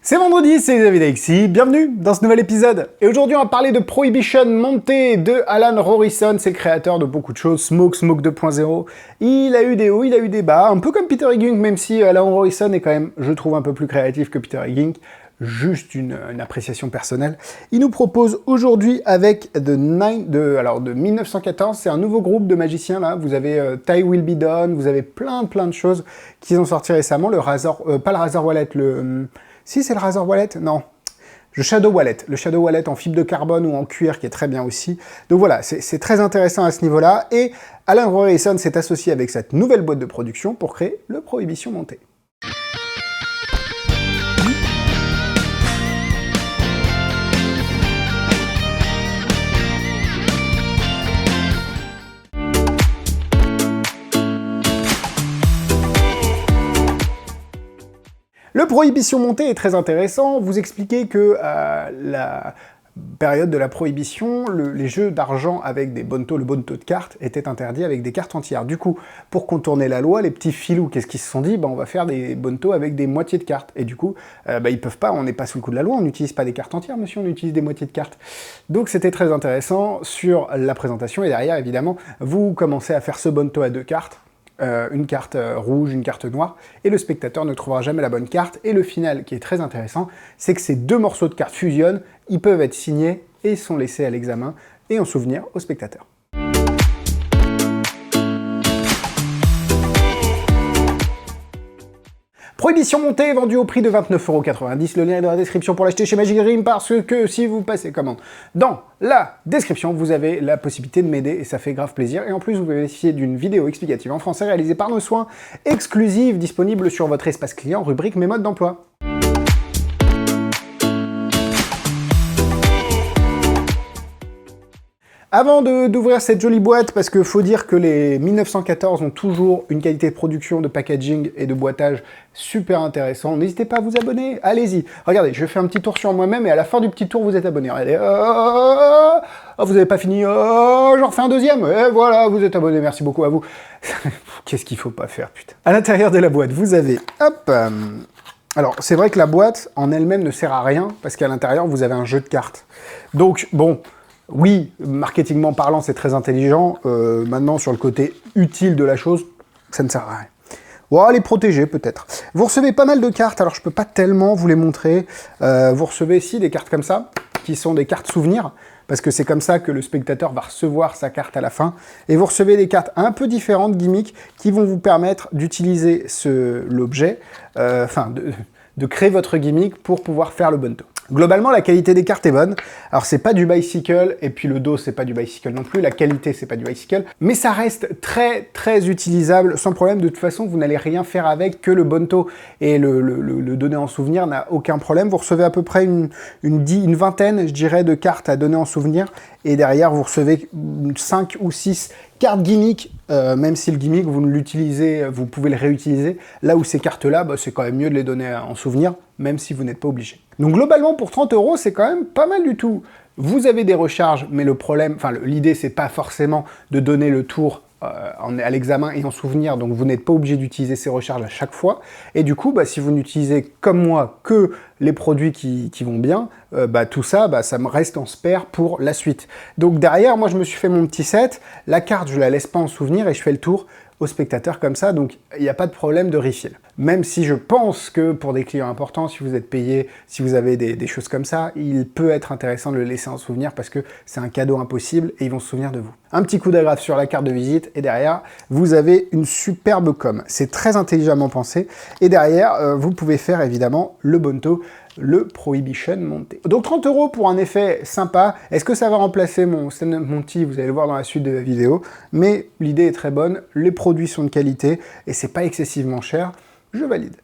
C'est vendredi, c'est David Alexis, bienvenue dans ce nouvel épisode. Et aujourd'hui on va parler de Prohibition Montée de Alan Rorison, c'est le créateur de beaucoup de choses, Smoke 2.0. Il a eu des hauts, il a eu des bas, un peu comme Peter Higgins, même si Alan Rorison est quand même, je trouve, un peu plus créatif que Peter Higgins. Juste une appréciation personnelle. Il nous propose aujourd'hui avec de 1914, c'est un nouveau groupe de magiciens là, vous avez Ty Will Be Done, vous avez plein de choses qui ont sorti récemment, le Razor, pas le Razor Wallet, si c'est le Razor Wallet, non. Le Shadow Wallet en fibre de carbone ou en cuir qui est très bien aussi. Donc voilà, c'est très intéressant à ce niveau-là. Et Alan Rorison s'est associé avec cette nouvelle boîte de production pour créer le Prohibition Montée. Le Prohibition Montée est très intéressant, vous expliquez que la période de la Prohibition, les jeux d'argent avec des bontos, le bonto de cartes, était interdit avec des cartes entières. Du coup, pour contourner la loi, les petits filous, qu'est-ce qu'ils se sont dit? On va faire des bontos avec des moitiés de cartes. Et du coup, ils peuvent pas, on n'est pas sous le coup de la loi, on n'utilise pas des cartes entières, monsieur, on utilise des moitiés de cartes. Donc c'était très intéressant sur la présentation, et derrière, évidemment, vous commencez à faire ce bonto à deux cartes, une carte rouge, une carte noire, et le spectateur ne trouvera jamais la bonne carte. Et le final, qui est très intéressant, c'est que ces deux morceaux de cartes fusionnent, ils peuvent être signés et sont laissés à l'examen et en souvenir au spectateur. Prohibition Montée, vendu au prix de 29,90 €. Le lien est dans la description pour l'acheter chez Magic Dream, parce que si vous passez commande dans la description, vous avez la possibilité de m'aider et ça fait grave plaisir. Et en plus, vous pouvez bénéficier d'une vidéo explicative en français réalisée par nos soins, exclusive, disponible sur votre espace client, rubrique Mes modes d'emploi. Avant d'ouvrir cette jolie boîte, parce qu'il faut dire que les 1914 ont toujours une qualité de production, de packaging et de boîtage super intéressant, n'hésitez pas à vous abonner, allez-y. Regardez, je fais un petit tour sur moi-même et à la fin du petit tour, vous êtes abonné. Regardez, vous n'avez pas fini, j'en refais un deuxième, et voilà, vous êtes abonné, merci beaucoup à vous. Qu'est-ce qu'il faut pas faire, putain. À l'intérieur de la boîte, vous avez, hop, alors c'est vrai que la boîte en elle-même ne sert à rien, parce qu'à l'intérieur, vous avez un jeu de cartes. Donc, bon... Oui, marketingment parlant, c'est très intelligent. Maintenant, sur le côté utile de la chose, ça ne sert à rien. Bon, les protéger, peut-être. Vous recevez pas mal de cartes, alors je peux pas tellement vous les montrer. Vous recevez ici des cartes comme ça, qui sont des cartes souvenirs, parce que c'est comme ça que le spectateur va recevoir sa carte à la fin. Et vous recevez des cartes un peu différentes, gimmicks, qui vont vous permettre d'utiliser l'objet, de créer votre gimmick pour pouvoir faire le bonto. Globalement, la qualité des cartes est bonne. Alors, c'est pas du bicycle, et puis le dos, c'est pas du bicycle non plus. La qualité, c'est pas du bicycle. Mais ça reste très utilisable, sans problème. De toute façon, vous n'allez rien faire avec que le bonto. Et le donner en souvenir n'a aucun problème. Vous recevez à peu près une vingtaine, je dirais, de cartes à donner en souvenir. Et derrière, vous recevez 5 ou 6 cartes gimmick, même si le gimmick, vous l'utilisez, vous pouvez le réutiliser. Là où ces cartes-là, c'est quand même mieux de les donner en souvenir, même si vous n'êtes pas obligé. Donc globalement, pour 30 €, c'est quand même pas mal du tout. Vous avez des recharges, mais le problème, l'idée, c'est pas forcément de donner le tour à l'examen et en souvenir, donc vous n'êtes pas obligé d'utiliser ces recharges à chaque fois. Et du coup, si vous n'utilisez comme moi que les produits qui vont bien, tout ça, ça me reste en spare pour la suite. Donc derrière, moi je me suis fait mon petit set, la carte je la laisse pas en souvenir et je fais le tour au spectateur comme ça, donc il n'y a pas de problème de refill. Même si je pense que pour des clients importants, si vous êtes payé, si vous avez des choses comme ça, il peut être intéressant de le laisser en souvenir parce que c'est un cadeau impossible et ils vont se souvenir de vous. Un petit coup d'agrafe sur la carte de visite et derrière, vous avez une superbe com. C'est très intelligemment pensé et derrière, vous pouvez faire évidemment le bonto, le Prohibition Montée. Donc 30 € pour un effet sympa. Est-ce que ça va remplacer mon stand-up Monty? Vous allez le voir dans la suite de la vidéo. Mais l'idée est très bonne, les produits sont de qualité et c'est pas excessivement cher. Je valide.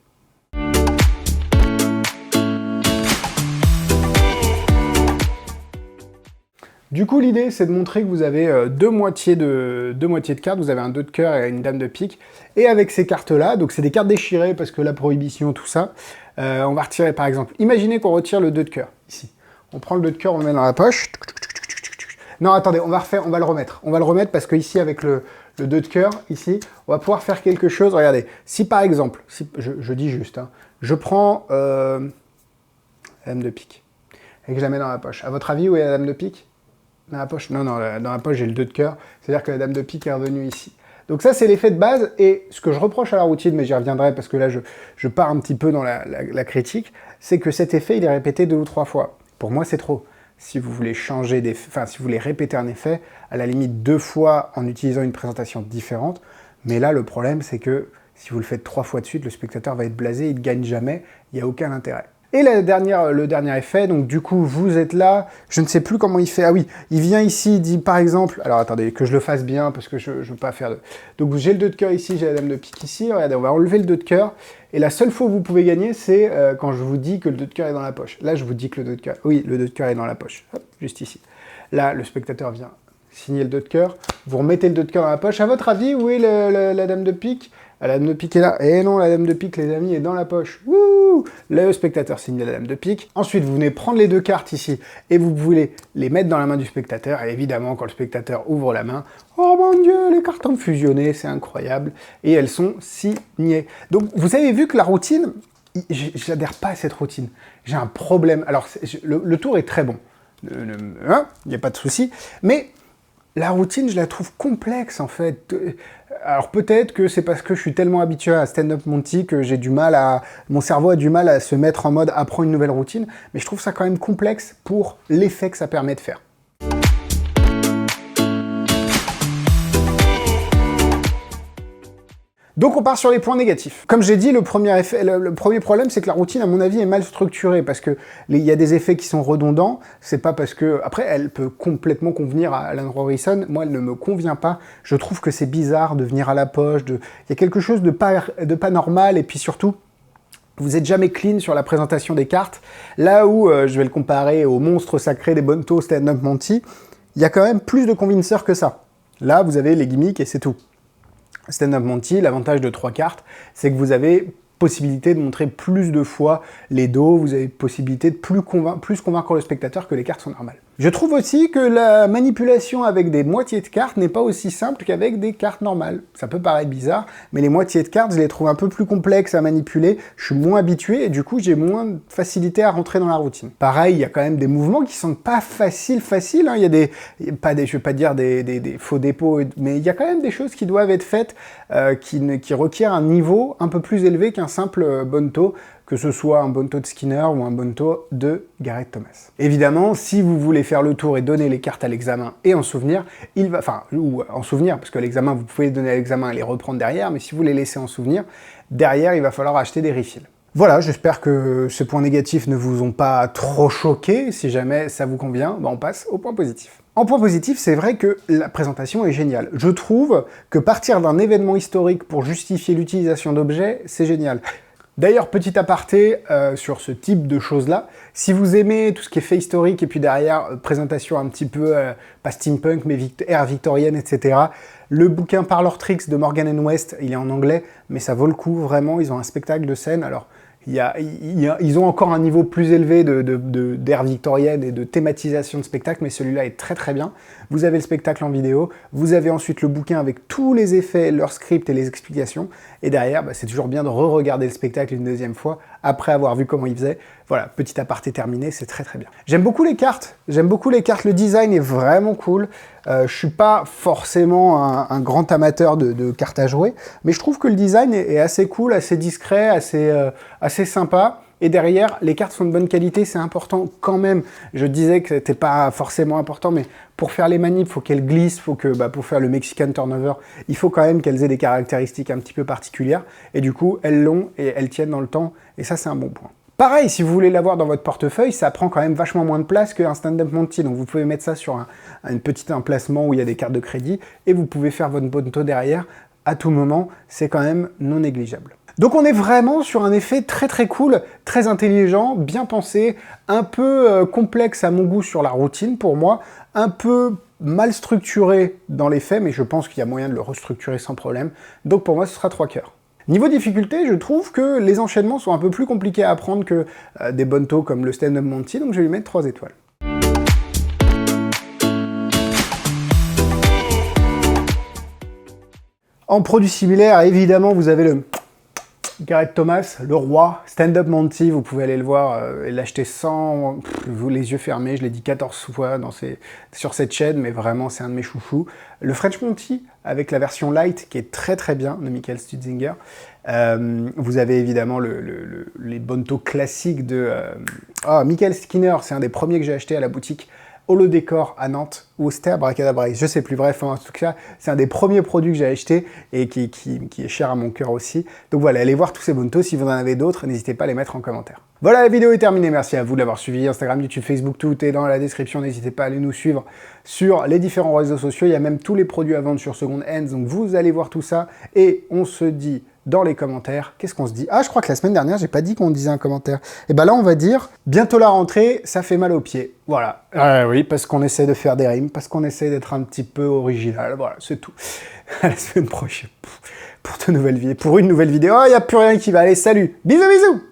Du coup, l'idée, c'est de montrer que vous avez deux moitiés de cartes. Vous avez un 2 de cœur et une dame de pique. Et avec ces cartes-là, donc c'est des cartes déchirées parce que la prohibition, tout ça, on va retirer par exemple. Imaginez qu'on retire le 2 de cœur, ici. On prend le 2 de cœur, on le met dans la poche. Non, attendez, on va le remettre. On va le remettre parce que ici, avec le 2 de cœur, ici, on va pouvoir faire quelque chose. Regardez, si par exemple, si, je dis juste, hein, je prends la dame de pique, et que je la mets dans la poche. À votre avis, où est la dame de pique? Dans la poche? Non, non, dans la poche, j'ai le 2 de cœur, c'est-à-dire que la dame de pique est revenue ici. Donc ça, c'est l'effet de base, et ce que je reproche à la routine, mais j'y reviendrai parce que là, je pars un petit peu dans la critique, c'est que cet effet, il est répété 2 ou 3 fois. Pour moi, c'est trop. Si vous voulez changer d'effet, enfin, si vous voulez répéter un effet, à la limite 2 fois en utilisant une présentation différente, mais là, le problème, c'est que si vous le faites 3 fois de suite, le spectateur va être blasé, il ne gagne jamais, il n'y a aucun intérêt. Et le dernier effet, donc du coup, vous êtes là, je ne sais plus comment il fait, ah oui, il vient ici, il dit par exemple, alors attendez, que je le fasse bien, parce que je ne veux pas faire de... Donc j'ai le 2 de cœur ici, j'ai la dame de pique ici, regardez, on va enlever le 2 de cœur, et la seule fois où vous pouvez gagner, c'est quand je vous dis que le 2 de cœur est dans la poche. Là, je vous dis que le 2 de cœur, oui, le 2 de cœur est dans la poche, hop, juste ici. Là, le spectateur vient signer le 2 de cœur, vous remettez le 2 de cœur dans la poche, à votre avis, où est la dame de pique? La dame de pique est là. Et non, la dame de pique, les amis, est dans la poche. Wouh! Le spectateur signe la dame de pique. Ensuite, vous venez prendre les 2 cartes ici et vous voulez les mettre dans la main du spectateur. Et évidemment, quand le spectateur ouvre la main, oh mon Dieu, les cartes ont fusionné, c'est incroyable. Et elles sont signées. Donc, vous avez vu que la routine, j'adhère pas à cette routine. J'ai un problème. Alors, le tour est très bon. Il n'y a pas de souci. Mais la routine, je la trouve complexe, en fait. Alors peut-être que c'est parce que je suis tellement habitué à Stand-Up Monty que j'ai du mal à... Mon cerveau a du mal à se mettre en mode apprends une nouvelle routine, mais je trouve ça quand même complexe pour l'effet que ça permet de faire. Donc on part sur les points négatifs. Comme j'ai dit, le premier problème, c'est que la routine, à mon avis, est mal structurée, parce que il y a des effets qui sont redondants, c'est pas parce que... Après, elle peut complètement convenir à Alan Morrison, moi elle ne me convient pas, je trouve que c'est bizarre de venir à la poche, il y a quelque chose de pas normal, et puis surtout, vous n'êtes jamais clean sur la présentation des cartes, là où, je vais le comparer au monstre sacré des Bonto Stand-Up Monty, il y a quand même plus de convinceurs que ça. Là, vous avez les gimmicks et c'est tout. Stand-Up Monty, l'avantage de 3 cartes, c'est que vous avez possibilité de montrer plus de fois les dos, vous avez possibilité de plus convaincre le spectateur que les cartes sont normales. Je trouve aussi que la manipulation avec des moitiés de cartes n'est pas aussi simple qu'avec des cartes normales. Ça peut paraître bizarre, mais les moitiés de cartes, je les trouve un peu plus complexes à manipuler, je suis moins habitué et du coup j'ai moins de facilité à rentrer dans la routine. Pareil, il y a quand même des mouvements qui sont pas faciles, hein. Il y a je vais pas dire des faux dépôts, mais il y a quand même des choses qui doivent être faites qui requièrent un niveau un peu plus élevé qu'un simple Bonto, que ce soit un Bonto de Skinner ou un Bonto de Gareth Thomas. Évidemment, si vous voulez faire le tour et donner les cartes à l'examen et en souvenir, ou en souvenir, parce que l'examen, vous pouvez les donner à l'examen et les reprendre derrière, mais si vous les laissez en souvenir, derrière, il va falloir acheter des refills. Voilà, j'espère que ces points négatifs ne vous ont pas trop choqué. Si jamais ça vous convient, on passe au point positif. En point positif, c'est vrai que la présentation est géniale. Je trouve que partir d'un événement historique pour justifier l'utilisation d'objets, c'est génial. D'ailleurs, petit aparté sur ce type de choses-là, si vous aimez tout ce qui est fait historique et puis derrière, présentation un petit peu, pas steampunk, mais ère victorienne, etc., le bouquin Parlor Tricks de Morgan & West, il est en anglais, mais ça vaut le coup, vraiment, ils ont un spectacle de scène, alors... Ils ont encore un niveau plus élevé d'ère victorienne et de thématisation de spectacle, mais celui-là est très très bien. Vous avez le spectacle en vidéo, vous avez ensuite le bouquin avec tous les effets, leur script et les explications, et derrière, c'est toujours bien de re-regarder le spectacle une deuxième fois, après avoir vu comment il faisait. Voilà, petit aparté terminé, c'est très très bien. J'aime beaucoup les cartes, le design est vraiment cool. Je suis pas forcément un grand amateur de cartes à jouer, mais je trouve que le design est assez cool, assez discret, assez sympa. Et derrière, les cartes sont de bonne qualité, c'est important quand même. Je disais que c'était pas forcément important, mais pour faire les manips, il faut qu'elles glissent, pour faire le Mexican Turnover, il faut quand même qu'elles aient des caractéristiques un petit peu particulières. Et du coup, elles l'ont et elles tiennent dans le temps, et ça c'est un bon point. Pareil, si vous voulez l'avoir dans votre portefeuille, ça prend quand même vachement moins de place qu'un Stand-Up Monty, donc vous pouvez mettre ça sur un petit emplacement où il y a des cartes de crédit, et vous pouvez faire votre Bonto derrière à tout moment, c'est quand même non négligeable. Donc on est vraiment sur un effet très très cool, très intelligent, bien pensé, un peu complexe à mon goût sur la routine pour moi, un peu mal structuré dans les faits, mais je pense qu'il y a moyen de le restructurer sans problème, donc pour moi ce sera 3 cœurs. Niveau difficulté, je trouve que les enchaînements sont un peu plus compliqués à apprendre que des Bonto comme le Stand-Up Monty, donc je vais lui mettre 3 étoiles. En produit similaire, évidemment, vous avez le Gareth Thomas, le roi, stand-up Monty, vous pouvez aller le voir et l'acheter sans vous les yeux fermés, je l'ai dit 14 fois sur cette chaîne, mais vraiment c'est un de mes chouchous. Le French Monty, avec la version light, qui est très très bien, de Michael Stutzinger. Vous avez évidemment les Bonto classiques de Michael Skinner, c'est un des premiers que j'ai acheté à la boutique Holodécor à Nantes, ou c'était à Bracadabra, je sais plus, bref, en tout cas, c'est un des premiers produits que j'ai acheté et qui est cher à mon cœur aussi. Donc voilà, allez voir tous ces Bonto, si vous en avez d'autres, n'hésitez pas à les mettre en commentaire. Voilà, la vidéo est terminée, merci à vous de l'avoir suivi, Instagram, YouTube, Facebook, tout est dans la description, n'hésitez pas à aller nous suivre sur les différents réseaux sociaux, il y a même tous les produits à vendre sur Second Hands, donc vous allez voir tout ça, et on se dit dans les commentaires, qu'est-ce qu'on se dit? Ah, je crois que la semaine dernière, j'ai pas dit qu'on disait un commentaire. Et ben là, on va dire, bientôt la rentrée, ça fait mal aux pieds. Voilà. Oui, parce qu'on essaie de faire des rimes, parce qu'on essaie d'être un petit peu original. Voilà, c'est tout. À la semaine prochaine pour une nouvelle vidéo. Oh, il n'y a plus rien qui va. Allez, salut. Bisous, bisous.